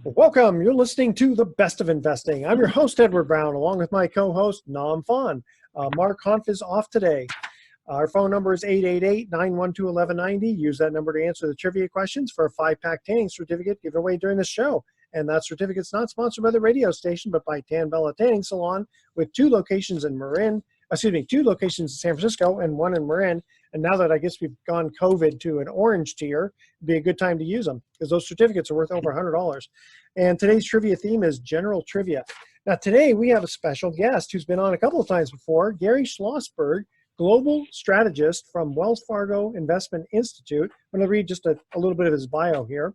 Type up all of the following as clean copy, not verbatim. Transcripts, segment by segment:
Welcome. You're listening to The Best of Investing. I'm your host, Edward Brown, along with my co-host, Nam Phan. Mark Hanf is off today. Our phone number is 888-912-1190. Use that number to answer the trivia questions for a 5-pack tanning certificate given away during the show. And that certificate's not sponsored by the radio station, but by Tan Bella Tanning Salon, with two locations in San Francisco and one in Marin. And now that I guess we've gone COVID to an orange tier, it'd be a good time to use them because those certificates are worth over $100. And today's trivia theme is general trivia. Now today we have a special guest who's been on a couple of times before, Gary Schlossberg, global strategist from Wells Fargo Investment Institute. I'm going to read just a little bit of his bio here.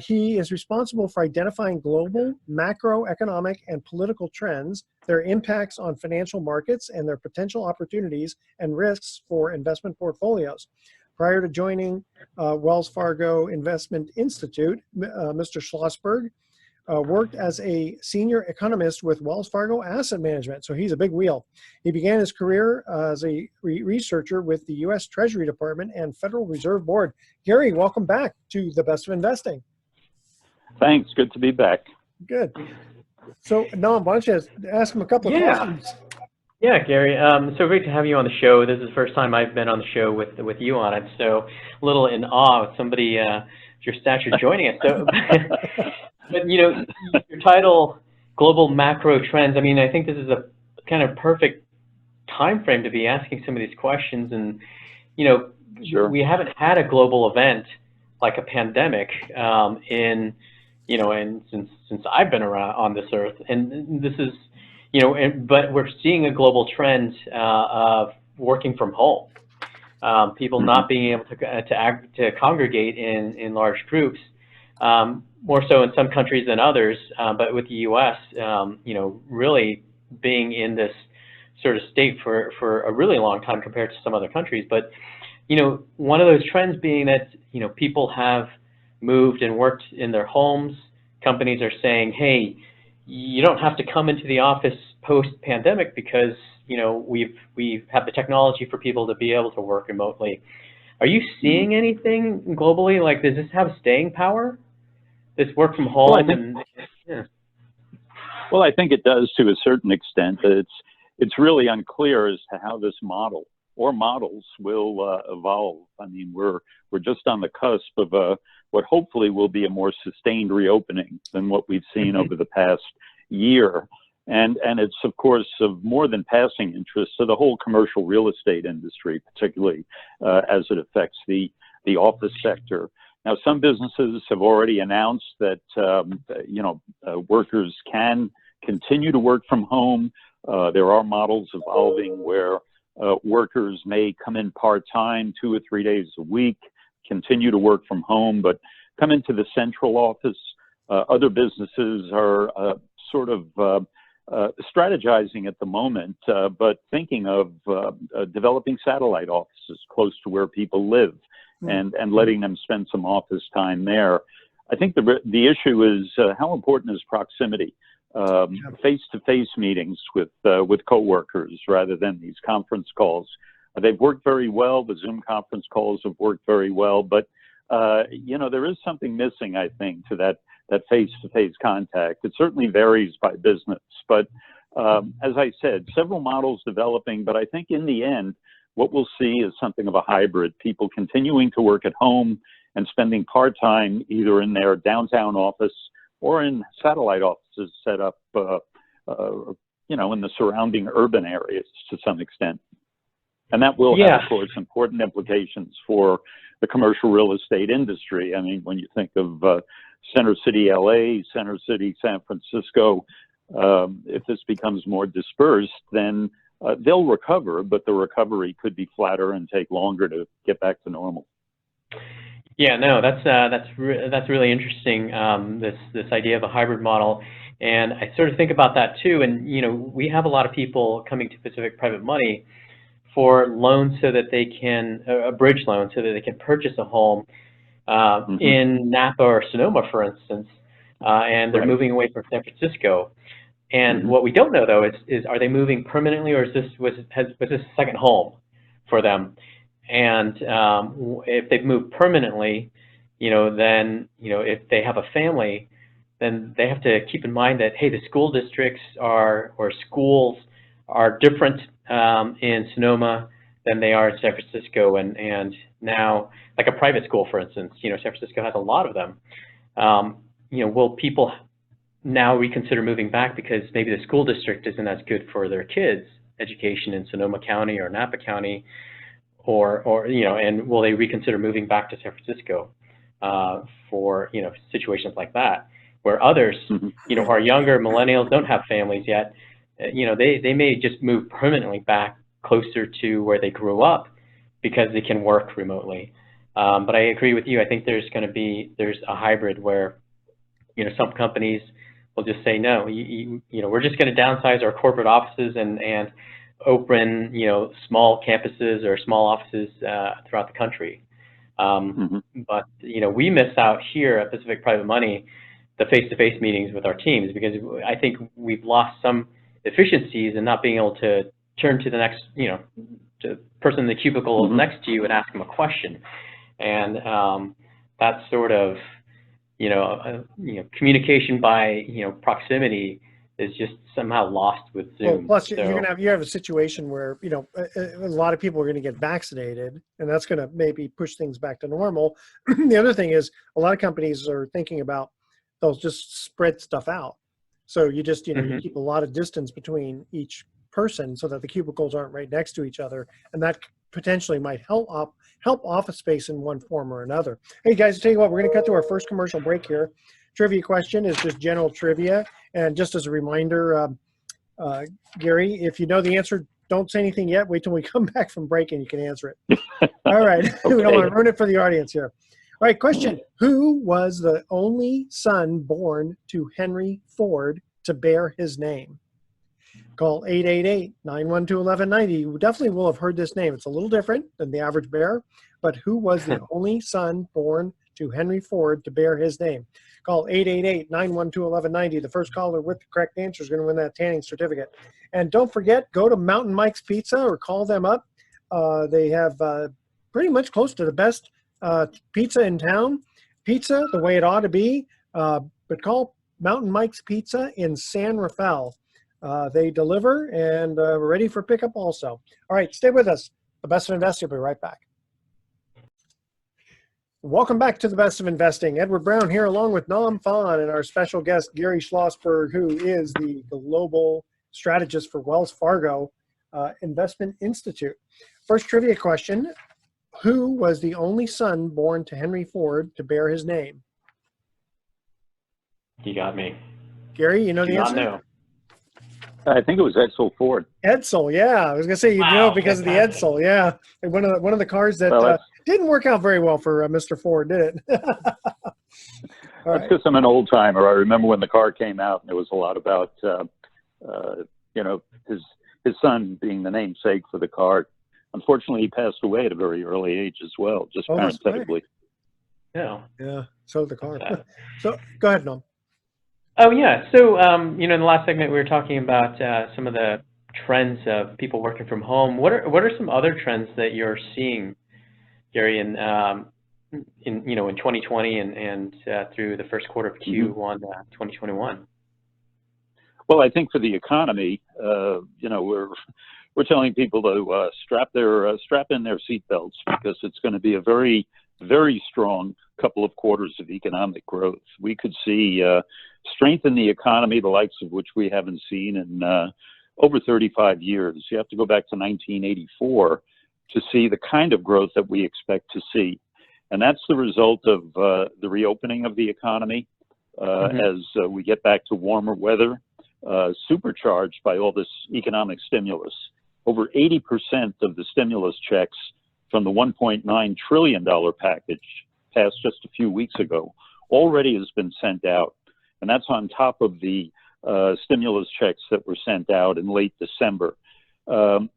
He is responsible for identifying global, macroeconomic, and political trends, their impacts on financial markets, and their potential opportunities and risks for investment portfolios. Prior to joining Wells Fargo Investment Institute, Mr. Schlossberg worked as a senior economist with Wells Fargo Asset Management, so he's a big wheel. He began his career as a researcher with the U.S. Treasury Department and Federal Reserve Board. Gary, welcome back to The Best of Investing. Thanks. Good to be back. Good. So, Nam, why don't you ask him a couple of questions? Yeah, Gary. So great to have you on the show. This is the first time I've been on the show with you on it, so a little in awe of somebody your stature joining us. So, but you know, your title, Global Macro Trends. I mean, I think this is a kind of perfect time frame to be asking some of these questions. And you know, Sure. We haven't had a global event like a pandemic and since I've been around on this earth, and this is, but we're seeing a global trend of working from home. People not being able to congregate in large groups, more so in some countries than others. But with the U.S., really being in this sort of state for a really long time compared to some other countries. But one of those trends being that people have moved and worked in their homes. Companies are saying, hey, you don't have to come into the office post-pandemic because we have the technology for people to be able to work remotely. Are you seeing anything globally? Like, does this have staying power? This work from home? Well, I think it does to a certain extent. It's really unclear as to how this model or models will evolve. I mean, we're just on the cusp of what hopefully will be a more sustained reopening than what we've seen over the past year. And it's, of course, of more than passing interest to the whole commercial real estate industry, particularly as it affects the office sector. Now, some businesses have already announced that, workers can continue to work from home. There are models evolving where workers may come in part-time, 2 or 3 days a week, continue to work from home, but come into the central office. Other businesses are sort of strategizing at the moment, but thinking of developing satellite offices close to where people live and letting them spend some office time there. I think the issue is how important is proximity? Face-to-face meetings with coworkers rather than these conference calls. They've worked very well. The Zoom conference calls have worked very well, but there is something missing, I think, to that face-to-face contact. It certainly varies by business, but as I said, several models developing, but I think in the end, what we'll see is something of a hybrid, people continuing to work at home and spending part-time either in their downtown office or in satellite offices set up, in the surrounding urban areas to some extent. And that will have, of course, important implications for the commercial real estate industry. I mean, when you think of Center City, LA, Center City, San Francisco, if this becomes more dispersed, then they'll recover, but the recovery could be flatter and take longer to get back to normal. Yeah, no, that's really interesting. This idea of a hybrid model, and I sort of think about that too. And we have a lot of people coming to Pacific Private Money for loans so that they can a bridge loan so that they can purchase a home in Napa or Sonoma, for instance, and they're moving away from San Francisco. And what we don't know though is are they moving permanently, or was this a second home for them? And if they've moved permanently, then if they have a family, then they have to keep in mind that, hey, the school districts or schools are different in Sonoma than they are in San Francisco, and now, like a private school, for instance, San Francisco has a lot of them. Will people now reconsider moving back because maybe the school district isn't as good for their kids' education in Sonoma County or Napa County, or and will they reconsider moving back to San Francisco for situations like that, where others who are younger, millennials, don't have families yet, they may just move permanently back closer to where they grew up because they can work remotely. But I agree with you. I think there's a hybrid where some companies will just say, no, we're just going to downsize our corporate offices and open small campuses or small offices throughout the country. But we miss out here at Pacific Private Money the face-to-face meetings with our teams, because I think we've lost some efficiencies in not being able to turn to the next to the person in the cubicle next to you and ask them a question. And that sort of communication by proximity is just somehow lost with Zoom. Well, plus you have a situation where a lot of people are going to get vaccinated, and that's going to maybe push things back to normal. The other thing is a lot of companies are thinking about they'll just spread stuff out. So you just you keep a lot of distance between each person so that the cubicles aren't right next to each other, and that potentially might help office space in one form or another. Hey guys, I'll tell you what, we're going to cut to our first commercial break here. Trivia question is just general trivia, and just as a reminder, Gary, if you know the answer, don't say anything yet. Wait till we come back from break and you can answer it. All right. Okay. We don't want to ruin it for the audience here. All right, question. Who was the only son born to Henry Ford to bear his name? Call 888-912-1190. You definitely will have heard this name. It's a little different than the average bearer, but who was the only son born to Henry Ford to bear his name? Call 888-912-1190. The first caller with the correct answer is going to win that tanning certificate. And don't forget, go to Mountain Mike's Pizza or call them up. They have pretty much close to the best pizza in town. Pizza the way it ought to be, but call Mountain Mike's Pizza in San Rafael. They deliver and we're ready for pickup also. All right, stay with us. The Best of Investing will be right back. Welcome back to the Best of Investing. Edward Brown here along with Nam Phan and our special guest, Gary Schlossberg, who is the global strategist for Wells Fargo Investment Institute. First trivia question. Who was the only son born to Henry Ford to bear his name? You got me. Gary, you know the answer? Know. I think it was Edsel Ford. Edsel, yeah. I was gonna say because of the Edsel, yeah. One of the cars that didn't work out very well for Mr. Ford, did it? That's because I'm an old timer. I remember when the car came out, and there was a lot about his son being the namesake for the car. Unfortunately, he passed away at a very early age as well, just parenthetically. Yeah. Yeah. So the car. So go ahead, Noam. Oh yeah. So in the last segment we were talking about some of the trends of people working from home. What are some other trends that you're seeing, Gary, in 2020 and through the first quarter of Q1 2021? Well, I think for the economy, we're telling people to strap in their seatbelts, because it's going to be a very, very strong couple of quarters of economic growth. We could see strength in the economy, the likes of which we haven't seen in over 35 years. You have to go back to 1984 to see the kind of growth that we expect to see. And that's the result of the reopening of the economy as we get back to warmer weather, supercharged by all this economic stimulus. Over 80% of the stimulus checks from the $1.9 trillion package passed just a few weeks ago already has been sent out. And that's on top of the stimulus checks that were sent out in late December.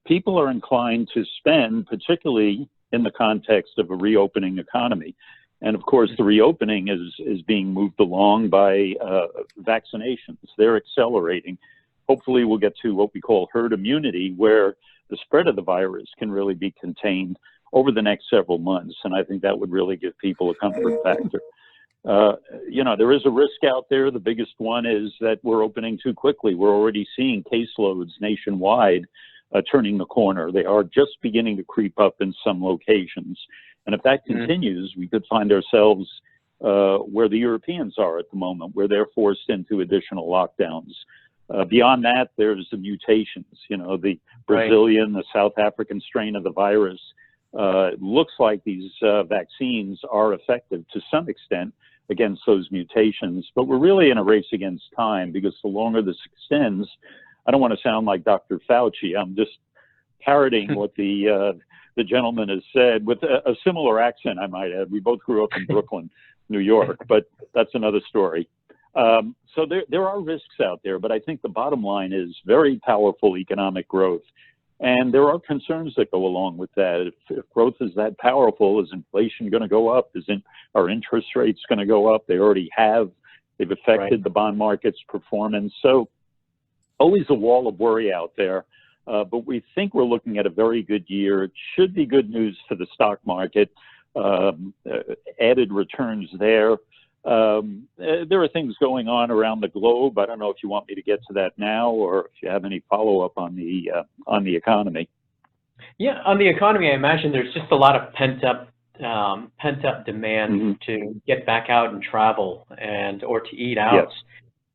People are inclined to spend, particularly in the context of a reopening economy. And of course, the reopening is being moved along by vaccinations. They're accelerating. Hopefully we'll get to what we call herd immunity, where the spread of the virus can really be contained over the next several months. And I think that would really give people a comfort factor. there is a risk out there. The biggest one is that we're opening too quickly. We're already seeing caseloads nationwide turning the corner. They are just beginning to creep up in some locations. And if that continues, we could find ourselves where the Europeans are at the moment, where they're forced into additional lockdowns. Beyond that, there's the mutations, the Brazilian, the South African strain of the virus. It looks like these vaccines are effective to some extent against those mutations, but we're really in a race against time, because the longer this extends, I don't want to sound like Dr. Fauci. I'm just parroting what the gentleman has said with a similar accent, I might add. We both grew up in Brooklyn, New York, but that's another story. So there are risks out there, but I think the bottom line is very powerful economic growth. And there are concerns that go along with that. If growth is that powerful, is inflation going to go up? Are interest rates going to go up? They already have. They've affected the bond market's performance. So always a wall of worry out there. But we think we're looking at a very good year. It should be good news for the stock market. Added returns there. There are things going on around the globe. I don't know if you want me to get to that now, or if you have any follow-up on the economy. Yeah, on the economy, I imagine there's just a lot of pent-up demand to get back out and travel or to eat out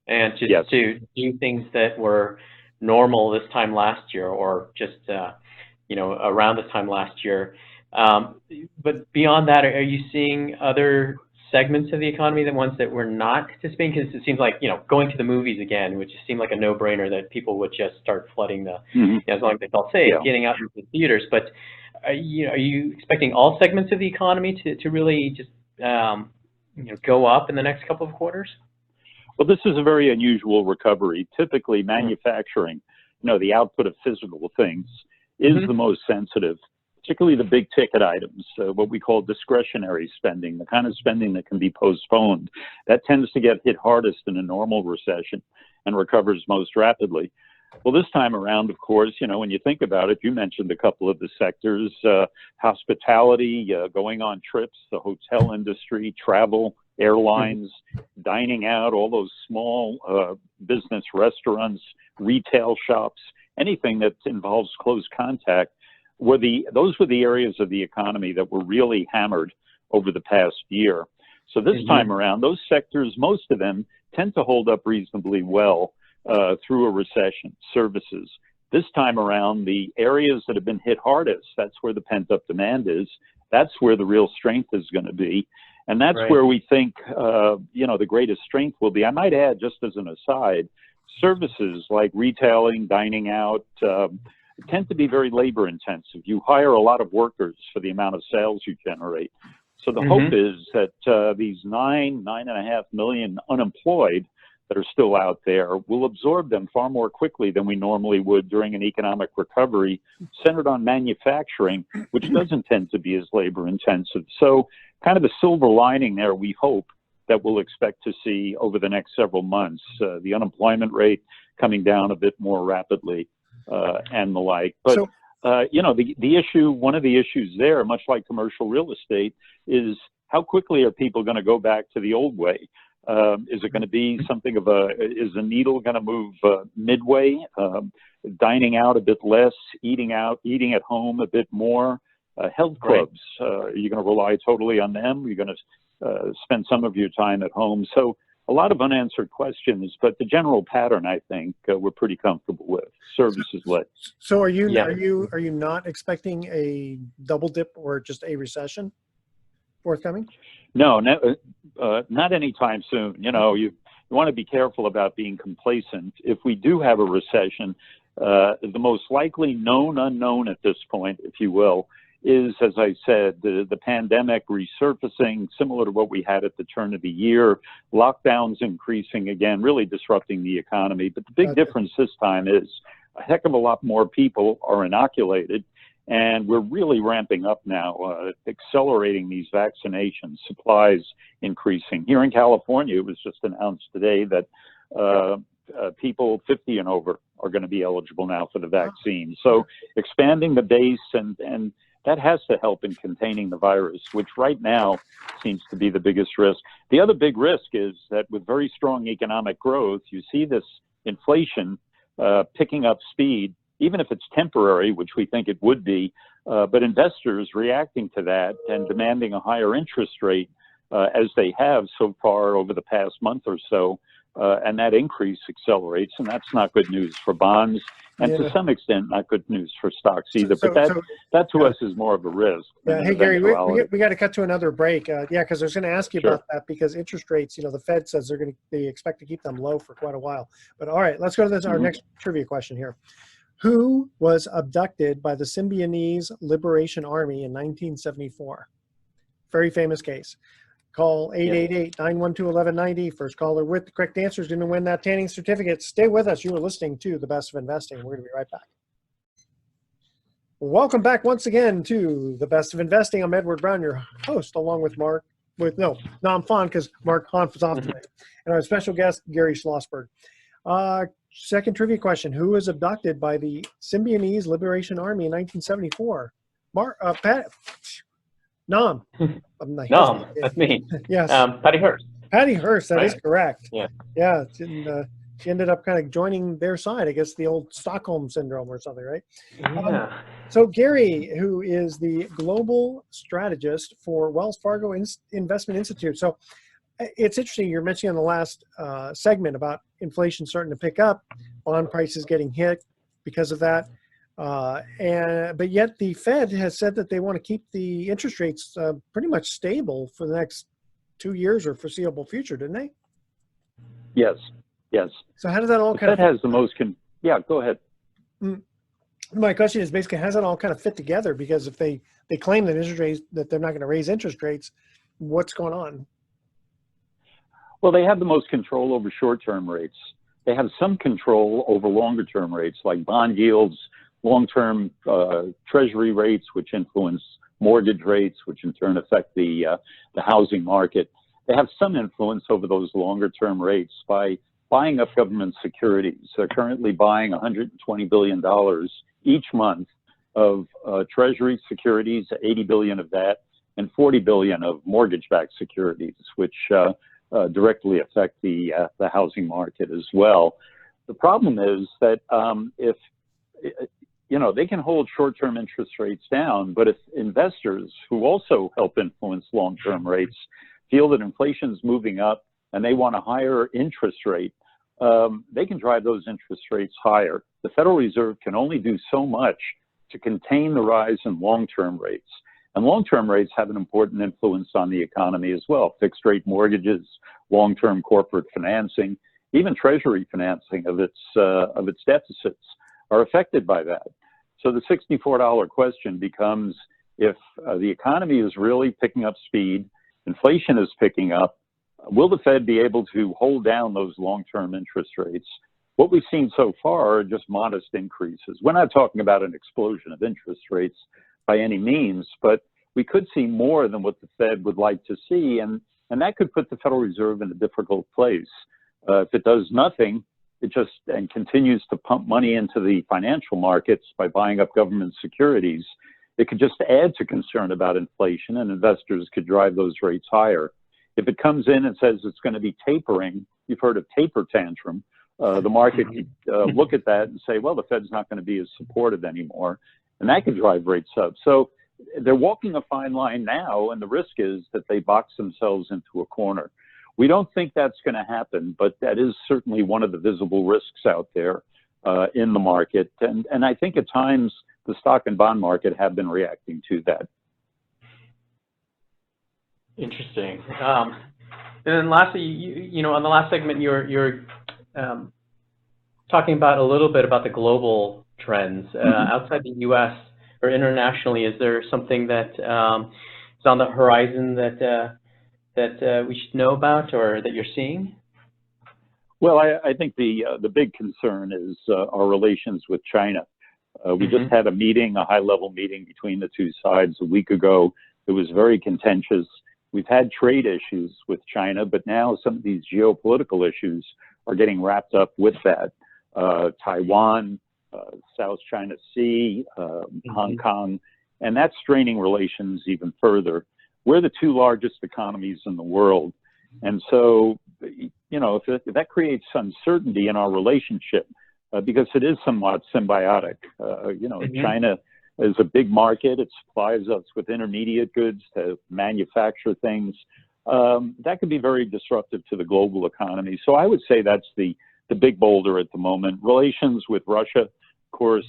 and to do things that were normal this time last year, or just around this time last year. But beyond that, are you seeing other segments of the economy, the ones that we're not participating? Because it seems like, going to the movies again, which seemed like a no-brainer that people would just start flooding the, as long as they felt safe, getting out into the theaters. But are you expecting all segments of the economy to really just go up in the next couple of quarters? Well, this is a very unusual recovery. Typically, manufacturing, the output of physical things, is the most sensitive, particularly the big ticket items, what we call discretionary spending, the kind of spending that can be postponed. That tends to get hit hardest in a normal recession and recovers most rapidly. Well, this time around, of course, when you think about it, you mentioned a couple of the sectors, hospitality, going on trips, the hotel industry, travel, airlines, dining out, all those small business restaurants, retail shops, anything that involves close contact. Those were the areas of the economy that were really hammered over the past year. So this time around, those sectors, most of them, tend to hold up reasonably well through a recession. Services. This time around, the areas that have been hit hardest, that's where the pent-up demand is. That's where the real strength is going to be. And that's where we think, the greatest strength will be. I might add, just as an aside, services like retailing, dining out, tend to be very labor intensive. You hire a lot of workers for the amount of sales you generate. So the hope is that these 9.5 million unemployed that are still out there will absorb them far more quickly than we normally would during an economic recovery centered on manufacturing, which doesn't tend to be as labor intensive. So kind of a silver lining there, we hope, that we'll expect to see over the next several months. The unemployment rate coming down a bit more rapidly. And the like. But, the issue, one of the issues there, much like commercial real estate, is how quickly are people going to go back to the old way? Is it going to be something of is the needle going to move midway, dining out a bit less, eating at home a bit more? Health clubs, are you going to rely totally on them? You're going to spend some of your time at home. So a lot of unanswered questions, but the general pattern, I think, we're pretty comfortable with. Services led. So are you not expecting a double dip or just a recession forthcoming? No, not anytime soon. You want to be careful about being complacent. If we do have a recession, the most likely known unknown at this point, if you will, is, as I said, the pandemic resurfacing, similar to what we had at the turn of the year, lockdowns increasing again, really disrupting the economy. But the big difference this time is a heck of a lot more people are inoculated, and we're really ramping up now, accelerating these vaccinations, supplies increasing. Here in California, it was just announced today that people 50 and over are going to be eligible now for the vaccine. So expanding the base and that has to help in containing the virus, which right now seems to be the biggest risk. The other big risk is that with very strong economic growth, you see this inflation picking up speed, even if it's temporary, which we think it would be, but investors reacting to that and demanding a higher interest rate as they have so far over the past month or so. And that increase accelerates, and that's not good news for bonds, and to some extent, not good news for stocks either. But that to us is more of a risk. Yeah. Hey, Gary, we got to cut to another break. Yeah, because I was going to ask you about that, because interest rates, the Fed says they expect to keep them low for quite a while. But all right, let's go to this, our next trivia question here. Who was abducted by the Symbionese Liberation Army in 1974? Very famous case. Call 888-912-1190. First caller with the correct answer is going to win that tanning certificate. Stay with us. You are listening to The Best of Investing. We're going to be right back. Welcome back once again to The Best of Investing. I'm Edward Brown, your host, along with Nam Fon, because Mark Hanf is off today. And our special guest, Gary Schlossberg. Second trivia question. Who was abducted by the Symbionese Liberation Army in 1974? Nam. Nam, that's me. Yes. Patty Hearst. Patty Hearst, that is correct. Yeah. Yeah. She ended up kind of joining their side, I guess the old Stockholm Syndrome or something, right? Yeah. So Gary, who is the global strategist for Wells Fargo Investment Institute. So it's interesting, you're mentioning in the last segment about inflation starting to pick up, bond prices getting hit because of that. But yet the Fed has said that they want to keep the interest rates pretty much stable for the next 2 years or foreseeable future, didn't they? Yes. So how does that all kind of... Fed has the most... Yeah, go ahead. My question is basically, how does that all kind of fit together? Because if they claim that interest rates, that they're not going to raise interest rates, what's going on? Well, they have the most control over short-term rates. They have some control over longer-term rates, like bond yields, long-term treasury rates, which influence mortgage rates, which in turn affect the housing market. They have some influence over those longer-term rates by buying up government securities. They're currently buying $120 billion each month of treasury securities, 80 billion of that, and 40 billion of mortgage-backed securities, which directly affect the housing market as well. The problem is that if they can hold short-term interest rates down, but if investors who also help influence long-term rates feel that inflation is moving up and they want a higher interest rate, they can drive those interest rates higher. The Federal Reserve can only do so much to contain the rise in long-term rates. And long-term rates have an important influence on the economy as well. Fixed rate mortgages, long-term corporate financing, even treasury financing of its deficits are affected by that. So the $64 question becomes, if the economy is really picking up speed, inflation is picking up, will the Fed be able to hold down those long-term interest rates? What we've seen so far are just modest increases. We're not talking about an explosion of interest rates by any means, but we could see more than what the Fed would like to see, and that could put the Federal Reserve in a difficult place. If it does nothing, and continues to pump money into the financial markets by buying up government securities, it could just add to concern about inflation, and investors could drive those rates higher. If it comes in and says it's going to be tapering, you've heard of taper tantrum, the market could look at that and say, well, the Fed's not going to be as supportive anymore, and that could drive rates up. So they're walking a fine line now, and the risk is that they box themselves into a corner. We don't think that's going to happen, but that is certainly one of the visible risks out there in the market. And I think at times the stock and bond market have been reacting to that. Interesting. And then lastly, you know, on the last segment, you're talking about a little bit about the global trends outside the U.S. or internationally. Is there something that is on the horizon that we should know about or that you're seeing? Well, I think the big concern is our relations with China. We just had a meeting, a high-level meeting between the two sides a week ago. It was very contentious. We've had trade issues with China, but now some of these geopolitical issues are getting wrapped up with that. Taiwan, South China Sea, Hong Kong, and that's straining relations even further. We're the two largest economies in the world, and so, you know, if that creates uncertainty in our relationship, because it is somewhat symbiotic. You know, China is a big market. It supplies us with intermediate goods to manufacture things. That could be very disruptive to the global economy. So I would say that's the big boulder at the moment. Relations with Russia, of course,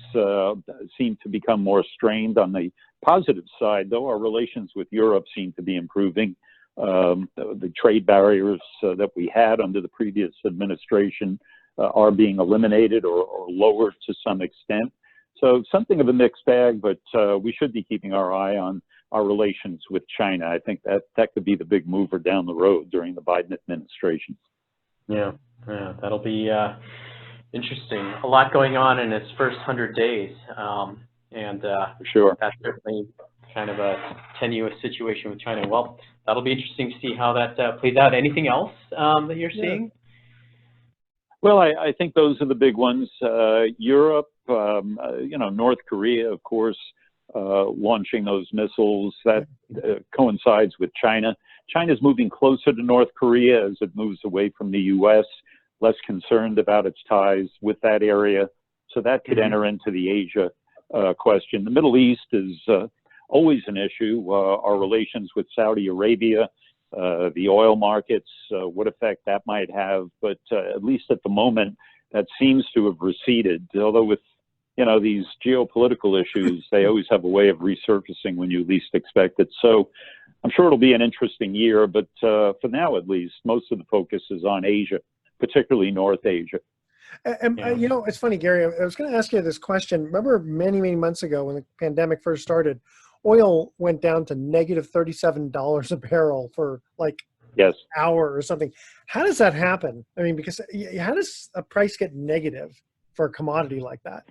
seem to become more strained. On the positive side, though, our relations with Europe seem to be improving. The trade barriers that we had under the previous administration are being eliminated or lowered to some extent. So something of a mixed bag, but we should be keeping our eye on our relations with China. I think that could be the big mover down the road during the Biden administration. Yeah, that'll be interesting. A lot going on in its first 100 days, and sure, that's certainly kind of a tenuous situation with China. Well, that'll be interesting to see how that plays out. Anything else that you're seeing? Well, I think those are the big ones. Europe, you know, North Korea, of course, launching those missiles. That coincides with China. China's moving closer to North Korea as it moves away from the U.S., less concerned about its ties with that area. So that could enter into the Asia question. The Middle East is always an issue. Our relations with Saudi Arabia, the oil markets, what effect that might have. But at least at the moment, that seems to have receded. Although with, you know, these geopolitical issues, they always have a way of resurfacing when you least expect it. So I'm sure it'll be an interesting year, but for now, at least, most of the focus is on Asia, particularly North Asia. And you know, it's funny, Gary, I was going to ask you this question. Remember many, many months ago when the pandemic first started, oil went down to negative $37 a barrel for like an hour or something. How does that happen? I mean, because how does a price get negative for a commodity like that?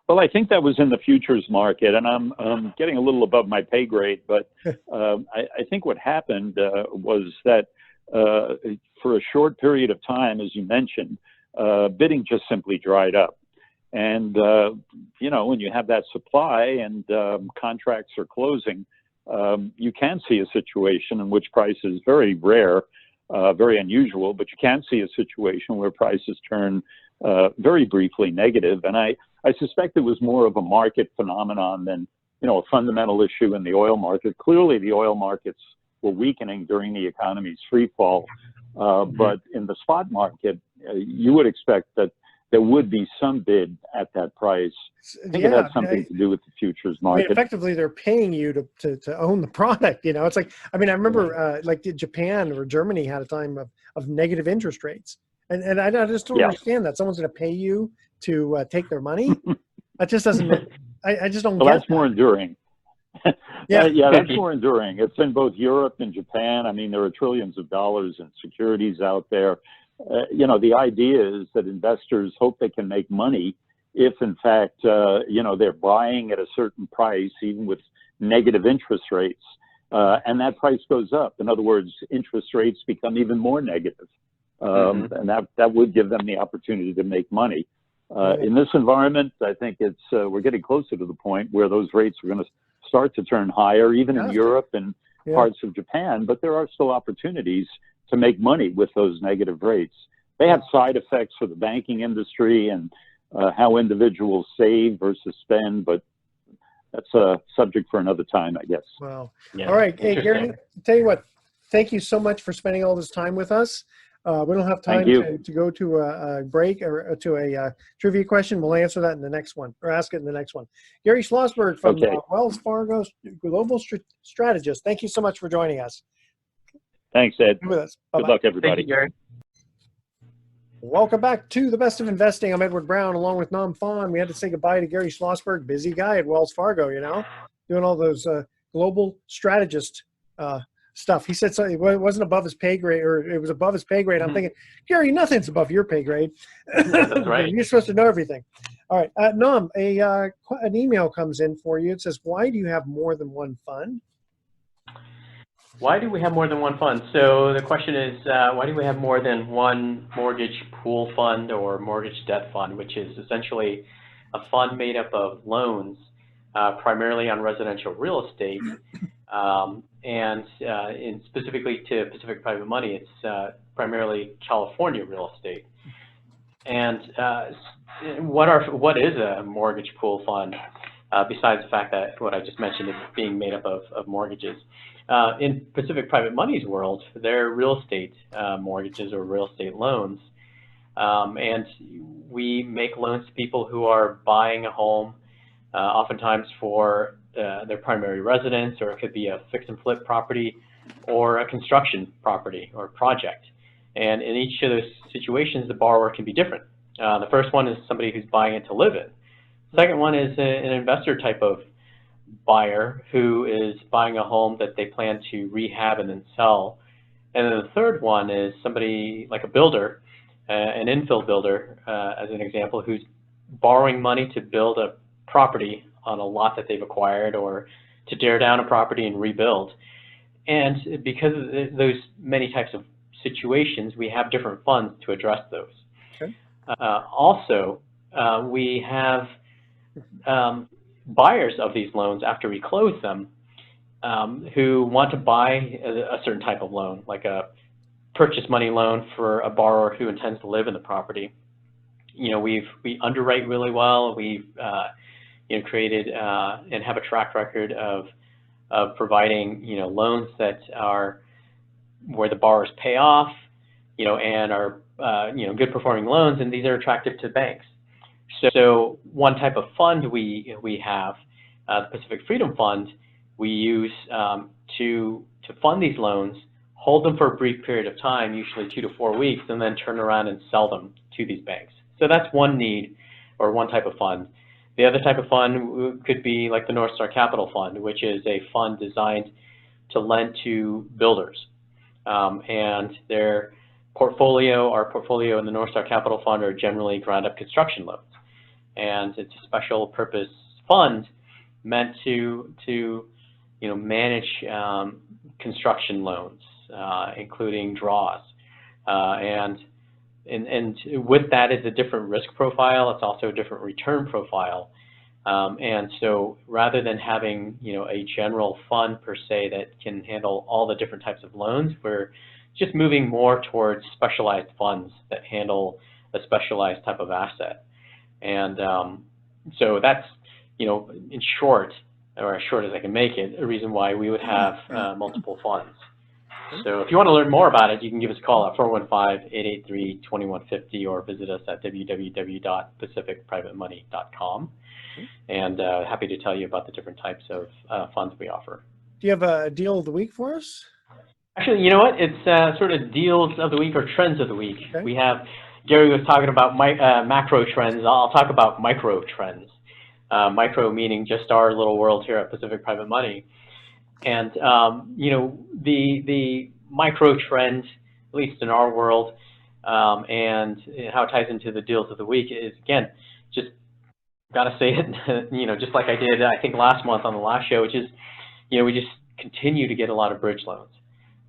Well, I think that was in the futures market, and I'm getting a little above my pay grade, but I think what happened was that for a short period of time, as you mentioned, bidding just simply dried up. And, you know, when you have that supply and contracts are closing, you can see a situation in which price is very rare, very unusual, but you can see a situation where prices turn very briefly negative. And I suspect it was more of a market phenomenon than, you know, a fundamental issue in the oil market. Clearly, the oil markets were weakening during the economy's free fall. But in the spot market, you would expect that there would be some bid at that price. I think it had something to do with the futures market. I mean, effectively, they're paying you to own the product. You know, it's like, I mean, I remember like Japan or Germany had a time of negative interest rates. And I just don't understand that. Someone's going to pay you to take their money? That just doesn't, I just don't get that's that. more enduring. Yeah, that's more enduring. It's in both Europe and Japan. I mean, there are trillions of dollars in securities out there. You know, the idea is that investors hope they can make money if, in fact, you know, they're buying at a certain price, even with negative interest rates, and that price goes up. In other words, interest rates become even more negative, and that would give them the opportunity to make money. In this environment, I think it's we're getting closer to the point where those rates are going to start to turn higher, even in Europe and parts of Japan, but there are still opportunities to make money with those negative rates. They have side effects for the banking industry and how individuals save versus spend, but that's a subject for another time, I guess. Wow. All right. Hey, Gary, tell you what, thank you so much for spending all this time with us. We don't have time to go to a break or to a trivia question. We'll answer that in the next one, or ask it in the next one. Gary Schlossberg from Wells Fargo Global Strategist. Thank you so much for joining us. Thanks, Ed. With us. Good luck, everybody. Thank you, Gary. Welcome back to The Best of Investing. I'm Edward Brown, along with Nam Phan. We had to say goodbye to Gary Schlossberg, busy guy at Wells Fargo, you know, doing all those global strategist stuff. He said something, it wasn't above his pay grade, or it was above his pay grade. I'm thinking, Gary, nothing's above your pay grade. That's right. You're supposed to know everything. All right. Nam, an email comes in for you. It says, why do you have more than one fund? Why do we have more than one fund? So the question is, why do we have more than one mortgage pool fund or mortgage debt fund, which is essentially a fund made up of loans primarily on residential real estate, and specifically to Pacific Private Money, it's primarily California real estate. And what is a mortgage pool fund, besides the fact that what I just mentioned is being made up of mortgages? In Pacific Private Money's world, they're real estate mortgages or real estate loans. And we make loans to people who are buying a home, oftentimes for their primary residence, or it could be a fix and flip property or a construction property or project. And in each of those situations, the borrower can be different. The first one is somebody who's buying it to live in. The second one is an investor type of buyer who is buying a home that they plan to rehab and then sell. And then the third one is somebody like a builder, an infill builder, as an example, who's borrowing money to build a property on a lot that they've acquired, or to tear down a property and rebuild. And because of those many types of situations, we have different funds to address those. Okay. Also, we have buyers of these loans after we close them, who want to buy a certain type of loan, like a purchase money loan for a borrower who intends to live in the property. We underwrite really well. We've created and have a track record of providing loans that are where the borrowers pay off, and are good performing loans, and these are attractive to banks. So one type of fund we have, the Pacific Freedom Fund, we use to fund these loans, hold them for a brief period of time, usually 2 to 4 weeks, and then turn around and sell them to these banks. So that's one need, or one type of fund. The other type of fund could be like the North Star Capital Fund, which is a fund designed to lend to builders. And their portfolio, our portfolio and the North Star Capital Fund, are generally ground-up construction loans. And it's a special purpose fund meant to manage construction loans, including draws. And with that is a different risk profile. It's also a different return profile. And so rather than having a general fund per se that can handle all the different types of loans, we're just moving more towards specialized funds that handle a specialized type of asset. And so that's, in short, or as short as I can make it, a reason why we would have multiple funds. So if you want to learn more about it, you can give us a call at 415-883-2150 or visit us at www.pacificprivatemoney.com. And happy to tell you about the different types of funds we offer. Do you have a deal of the week for us? Actually, you know what? It's sort of deals of the week or trends of the week. Okay. We have, Gary was talking about macro trends. I'll talk about micro trends. Micro meaning just our little world here at Pacific Private Money. And, the micro trend, at least in our world, and how it ties into the deals of the week is, again, just got to say it, just like I did, I think, last month on the last show, which is, we just continue to get a lot of bridge loans.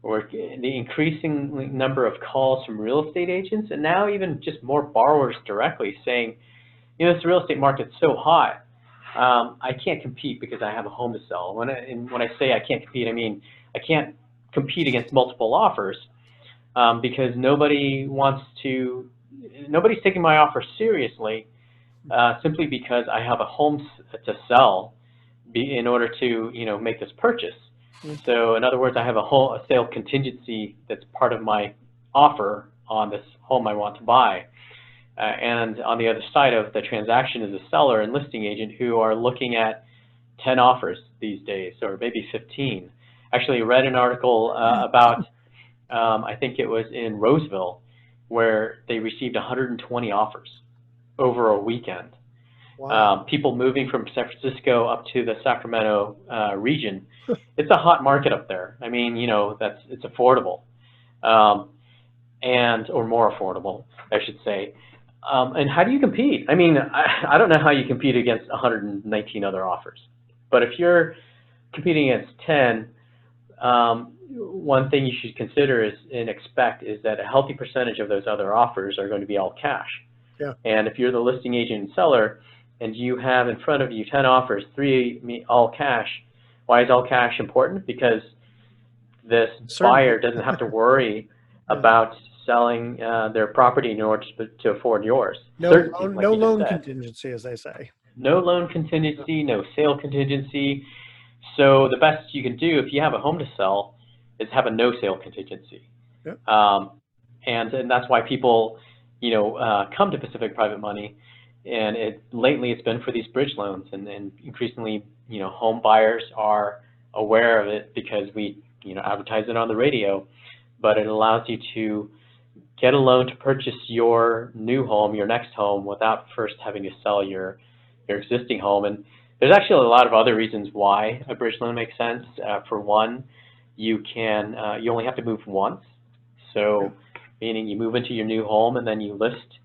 Or the increasing number of calls from real estate agents, and now even just more borrowers directly saying, this real estate market's so hot. I can't compete because I have a home to sell. When I say I can't compete, I mean I can't compete against multiple offers because nobody's taking my offer seriously simply because I have a home to sell in order to make this purchase. So in other words, I have a sale contingency that's part of my offer on this home I want to buy. And on the other side of the transaction is a seller and listing agent who are looking at 10 offers these days, or maybe 15. Actually, I read an article about, I think it was in Roseville, where they received 120 offers over a weekend. Wow. People moving from San Francisco up to the Sacramento region. It's a hot market up there. I mean, it's affordable, or more affordable, I should say. And how do you compete? I mean, I don't know how you compete against 119 other offers. But if you're competing against 10, one thing you should consider and expect is that a healthy percentage of those other offers are going to be all cash. Yeah. And if you're the listing agent and seller, and you have in front of you 10 offers, 3 all cash. Why is all cash important? Because this buyer doesn't have to worry about selling their property in order to afford yours. No loan contingency, as they say. No loan contingency, no sale contingency. So the best you can do if you have a home to sell is have a no sale contingency. Yep. And that's why people, come to Pacific Private Money, and lately it's been for these bridge loans, and increasingly, home buyers are aware of it because we, advertise it on the radio, but it allows you to get a loan to purchase your new home, your next home, without first having to sell your existing home. And there's actually a lot of other reasons why a bridge loan makes sense. For one, you only have to move once. So meaning you move into your new home and then you list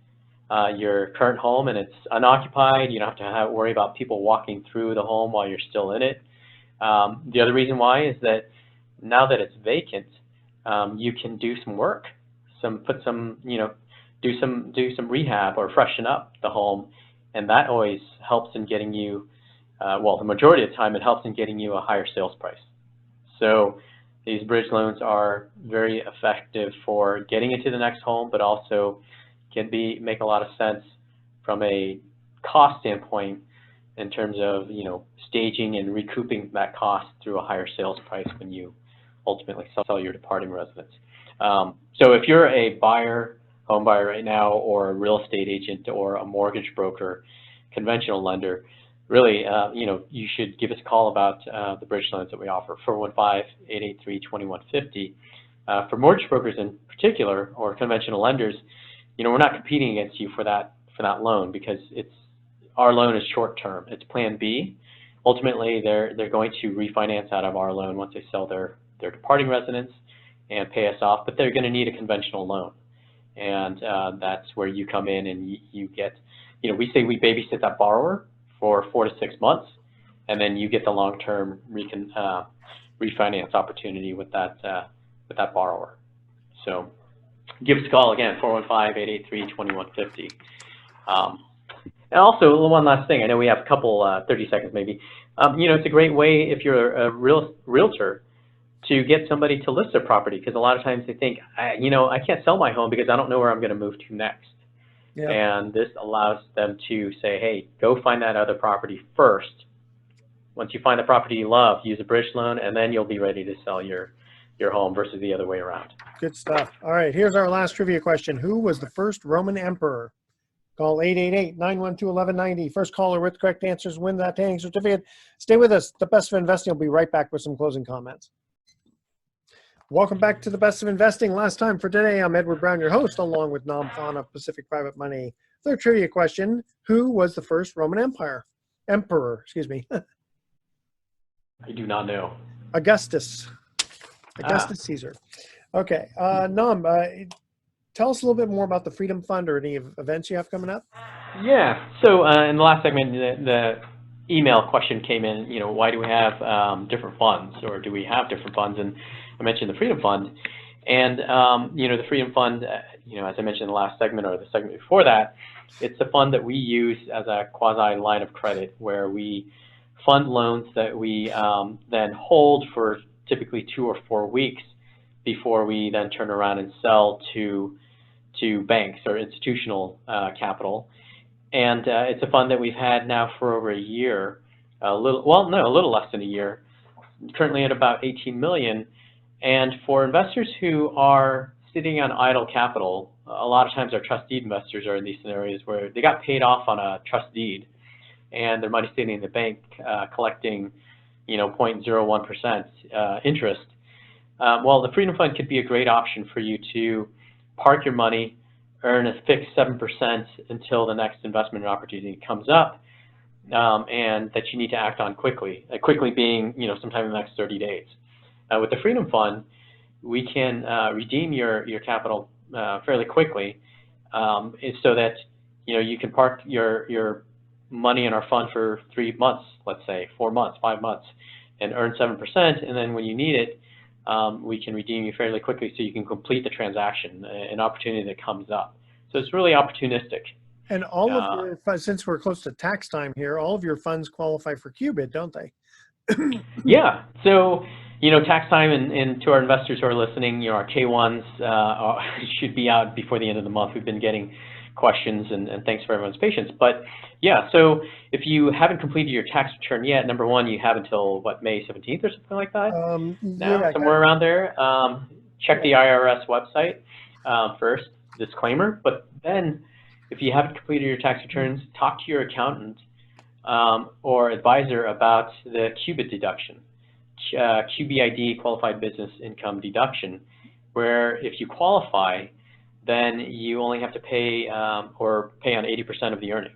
your current home and it's unoccupied. You don't have to worry about people walking through the home while you're still in it. The other reason why is that now that it's vacant, you can do some work, do some rehab or freshen up the home, and that always helps in getting you, the majority of the time it helps in getting you a higher sales price. So these bridge loans are very effective for getting into the next home, but also can make a lot of sense from a cost standpoint in terms of staging and recouping that cost through a higher sales price when you ultimately sell your departing residence. So if you're a home buyer right now, or a real estate agent, or a mortgage broker, conventional lender, really, you should give us a call about the bridge loans that we offer, 415-883-2150. For mortgage brokers in particular, or conventional lenders, we're not competing against you for that loan, because our loan is short term. It's Plan B. Ultimately, they're going to refinance out of our loan once they sell their departing residence and pay us off, but they're going to need a conventional loan. And that's where you come in and you get, we say we babysit that borrower for 4 to 6 months, and then you get the long-term refinance opportunity with that borrower. So give us a call again, 415-883-2150. And also, one last thing, I know we have a couple, 30 seconds maybe. It's a great way if you're a realtor to get somebody to list their property, because a lot of times they think, I can't sell my home because I don't know where I'm going to move to next. Yeah. And this allows them to say, hey, go find that other property first. Once you find the property you love, use a bridge loan, and then you'll be ready to sell your home versus the other way around. Good stuff. All right, here's our last trivia question. Who was the first Roman emperor? Call 888-912-1190. First caller with correct answers win that tanning certificate. Stay with us. The Best of Investing will be right back with some closing comments. Welcome back to the Best of Investing. Last time for today, I'm Edward Brown, your host, along with Nam Phan of Pacific Private Money. Third trivia question: who was the first Roman emperor? Excuse me. I do not know. Augustus Caesar. Okay, Nam, tell us a little bit more about the Freedom Fund or any events you have coming up. Yeah. So in the last segment, the email question came in. Why do we have different funds, or do we have different funds? And I mentioned the Freedom Fund, and the Freedom Fund, as I mentioned in the last segment or the segment before that, it's a fund that we use as a quasi line of credit, where we fund loans that we then hold for typically 2 or 4 weeks before we then turn around and sell to banks or institutional capital. And it's a fund that we've had now for over a year, a little less than a year, currently at about 18 million. And for investors who are sitting on idle capital, a lot of times our trust deed investors are in these scenarios where they got paid off on a trust deed and their money sitting in the bank collecting 0.01% interest. Well, the Freedom Fund could be a great option for you to park your money, earn a fixed 7% until the next investment opportunity comes up, and that you need to act on quickly. Quickly being, sometime in the next 30 days. With the Freedom Fund, we can redeem your capital fairly quickly, so that you can park your money in our fund for 3 months, let's say 4 months, 5 months, and earn 7%. And then when you need it, we can redeem you fairly quickly, so you can complete the transaction, an opportunity that comes up. So it's really opportunistic. And all of your funds, since we're close to tax time here, all of your funds qualify for Qubit, don't they? Yeah. So, tax time, and to our investors who are listening, our K1s should be out before the end of the month. We've been getting questions, and thanks for everyone's patience. But yeah, so if you haven't completed your tax return yet, number one, you have until what, May 17th or something like that? Yeah, somewhere around there. Check the IRS website first, disclaimer. But then, if you haven't completed your tax returns, talk to your accountant or advisor about the Qubit deduction, QBID, Qualified Business Income Deduction, where if you qualify, then you only have to pay or pay on 80% of the earnings.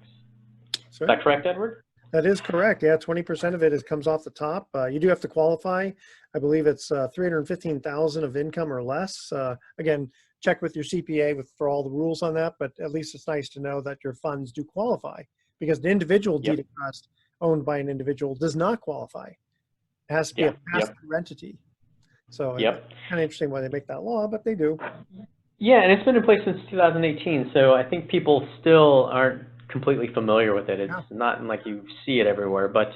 Sure. Is that correct, Edward? That is correct. Yeah, 20% of it comes off the top. You do have to qualify. I believe it's 315,000 of income or less. Again, check with your CPA for all the rules on that, but at least it's nice to know that your funds do qualify, because an individual deed of trust owned by an individual does not qualify. It has to be a pass-through entity. So it's kind of interesting why they make that law, but they do. Yeah, and it's been in place since 2018, so I think people still aren't completely familiar with it. It's not like you see it everywhere, but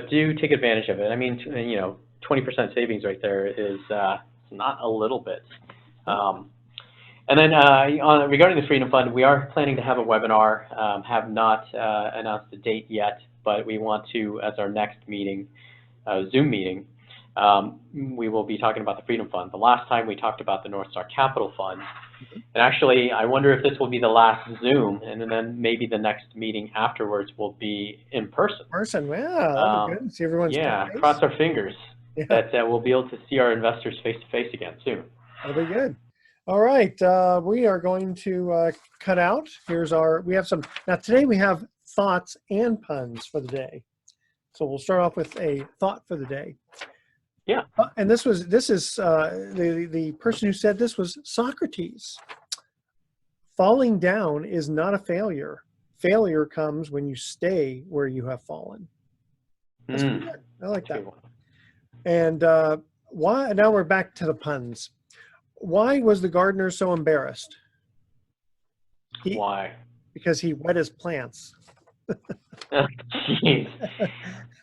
do take advantage of it. I mean, 20% savings right there is not a little bit. And then regarding the Freedom Fund, we are planning to have a webinar. Have not announced the date yet, but we want to, as our next meeting, Zoom meeting, we will be talking about the Freedom Fund. The last time we talked about the North Star Capital Fund. And actually, I wonder if this will be the last Zoom, and then maybe the next meeting afterwards will be in person. That'll be good. See everyone's face. Cross our fingers that we'll be able to see our investors face to face again soon. That'll be good. All right, we are going to cut out. Now today we have thoughts and puns for the day. So we'll start off with a thought for the day. Yeah. And this is the person who said this was Socrates. Falling down is not a failure. Failure comes when you stay where you have fallen. That's pretty good. I like that. And why? Now we're back to the puns. Why was the gardener so embarrassed? Why? Because he wet his plants. Jeez.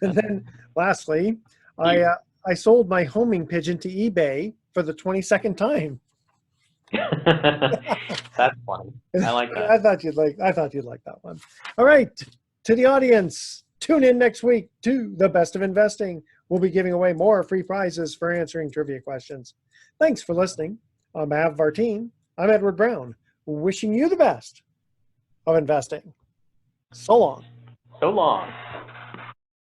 And then lastly, I sold my homing pigeon to eBay for the 22nd time. That's funny. I like that. I thought you'd like that one. All right, to the audience, tune in next week to The Best of Investing. We'll be giving away more free prizes for answering trivia questions. Thanks for listening. On behalf of our team, I'm Edward Brown, wishing you the best of investing. So long. So long.